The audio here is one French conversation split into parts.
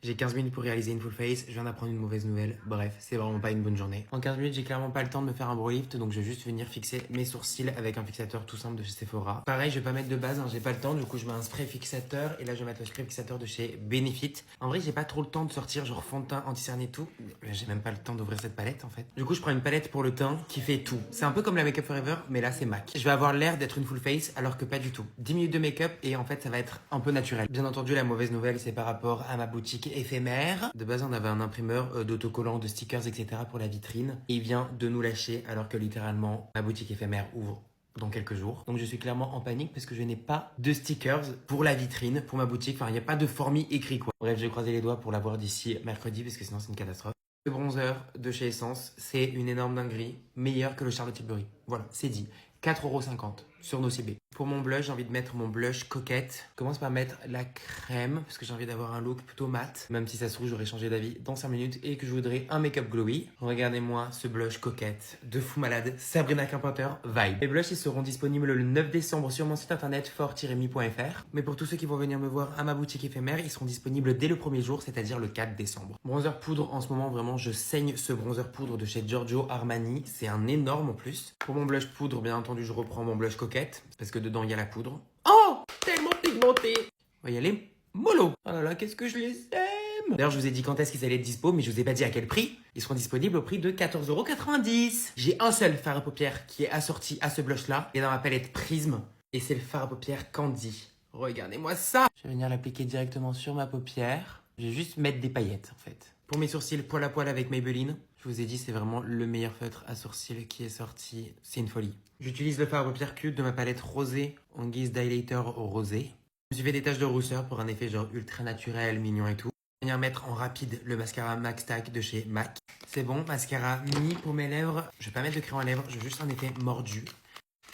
J'ai 15 minutes pour réaliser une full face, je viens d'apprendre une mauvaise nouvelle, bref, c'est vraiment pas une bonne journée. En 15 minutes, j'ai clairement pas le temps de me faire un brow lift, donc je vais juste venir fixer mes sourcils avec un fixateur tout simple de chez Sephora. Pareil, je vais pas mettre de base, j'ai pas le temps, du coup je mets un spray fixateur, et là je vais mettre le spray fixateur de chez Benefit. En vrai, j'ai pas trop le temps de sortir genre fond de teint, anti-cerne et tout, j'ai même pas le temps d'ouvrir cette palette en fait. Du coup, je prends une palette pour le teint qui fait tout. C'est un peu comme la Make Up Forever, mais là c'est MAC. Je vais avoir l'air d'être une full face, alors que pas du tout. 10 minutes de make-up, et en fait ça va être un peu naturel. Bien entendu, la mauvaise nouvelle, c'est par rapport à ma boutique éphémère. De base, on avait un imprimeur d'autocollants, de stickers, etc. pour la vitrine. Et il vient de nous lâcher alors que littéralement, ma boutique éphémère ouvre dans quelques jours. Donc je suis clairement en panique parce que je n'ai pas de stickers pour la vitrine, pour ma boutique. Enfin, il n'y a pas de formis écrit quoi. Bref, je vais croiser les doigts pour l'avoir d'ici mercredi parce que sinon c'est une catastrophe. Le bronzer de chez Essence, c'est une énorme dinguerie, meilleur que le Charlotte Tilbury. Voilà, c'est dit. 4,50€ sur Nocibé. Pour mon blush, j'ai envie de mettre mon blush coquette. Je commence par mettre la crème parce que j'ai envie d'avoir un look plutôt mat. Même si ça se trouve, j'aurais changé d'avis dans 5 minutes et que je voudrais un make-up glowy. Regardez-moi ce blush coquette de fou malade. Sabrina Carpenter vibe. Les blushs, ils seront disponibles le 9 décembre sur mon site internet fort-me.fr. Mais pour tous ceux qui vont venir me voir à ma boutique éphémère, ils seront disponibles dès le premier jour, c'est-à-dire le 4 décembre. Bronzer poudre, en ce moment, vraiment, je saigne ce bronzer poudre de chez Giorgio Armani. C'est un énorme en plus. Pour mon blush poudre, bien entendu, je reprends mon blush coquette parce que dedans, il y a la poudre. Oh, tellement pigmenté. On va y aller mollo. Oh là là, qu'est-ce que je les aime. D'ailleurs, je vous ai dit quand est-ce qu'ils allaient être dispo, mais je vous ai pas dit à quel prix. Ils seront disponibles au prix de 14,90€. J'ai un seul fard à paupières qui est assorti à ce blush-là. Et dans ma palette Prisme. Et c'est le fard à paupières Candy. Regardez-moi ça. Je vais venir l'appliquer directement sur ma paupière. Je vais juste mettre des paillettes, en fait. Pour mes sourcils, poil à poil avec Maybelline. Je vous ai dit, c'est vraiment le meilleur feutre à sourcils qui est sorti. C'est une folie. J'utilise le fard à paupières Cute de ma palette rosée en guise d'highlighter rosé. Je me suis fait des taches de rousseur pour un effet genre ultra naturel, mignon et tout. Je vais venir mettre en rapide le mascara Max Tack de chez MAC. C'est bon, mascara mis pour mes lèvres. Je vais pas mettre de crayon à lèvres, je veux juste un effet mordu.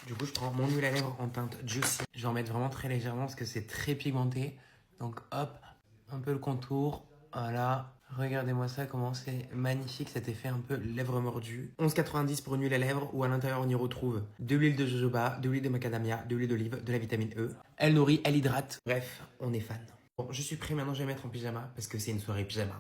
Du coup, je prends mon huile à lèvres en teinte Juicy. Je vais en mettre vraiment très légèrement parce que c'est très pigmenté. Donc hop, un peu le contour. Voilà. Regardez-moi ça, comment c'est magnifique cet effet un peu lèvres mordues. 11,90 pour une huile à lèvres où à l'intérieur on y retrouve de l'huile de jojoba, de l'huile de macadamia, de l'huile d'olive, de la vitamine E. Elle nourrit, elle hydrate. Bref, on est fan. Bon, je suis prêt maintenant, je vais mettre en pyjama parce que c'est une soirée pyjama.